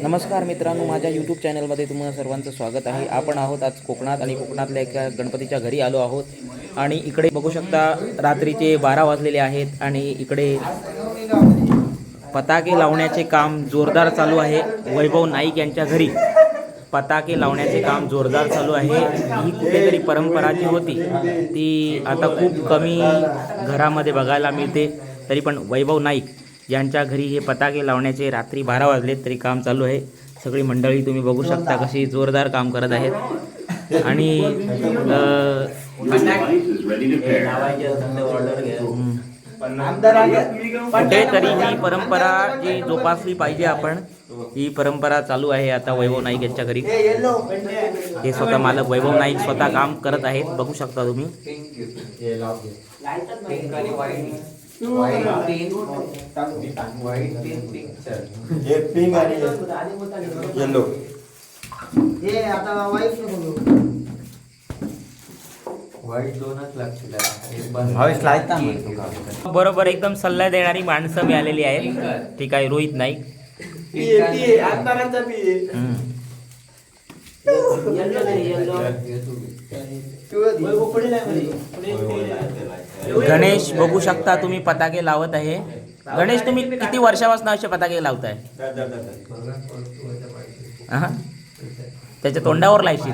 नमस्कार मित्रांनो, माझ्या यूट्यूब चॅनलमध्ये तुम्हाला सर्वांचं स्वागत आहे. आपण आहोत आज कोकणात आणि कोकणातल्या एका गणपतीच्या घरी आलो आहोत आणि इकडे बघू शकता रात्रीचे 12 वाजलेले आहेत आणि इकडे पताके लावण्याचे काम जोरदार चालू आहे. वैभव नाईक यांच्या घरी पताके लावण्याचे काम जोरदार चालू आहे. ही कुठेतरी परंपरा जी होती ती आता खूप कमी घरामध्ये बघायला मिळते. तरी पण वैभव नाईक यांच्या घरी हे पताके लावण्याचे रात्री 12 वाजलेत तरी काम चालू आहे. सगळी मंडळी तुम्ही बघू शकता कशी जोरदार काम करत आहेत आणि कुठेतरी ही परंपरा जी जोपासली पाहिजे आपण, ही परंपरा चालू आहे आता वैभव नाईक यांच्या घरी. हे स्वतः मालक वैभव नाईक स्वतः काम करत आहेत, बघू शकता तुम्ही. बरोबर एकदम सल्ला देणारी माणसं मिळालेली आहेत. ठीक आहे, रोहित नाईक. गणेश बघू शकता तुम्ही पताके लावत आहे. गणेश, तुम्ही किती वर्षापासून असे पताके लावताय? त्याच्या तोंडावर लायशील.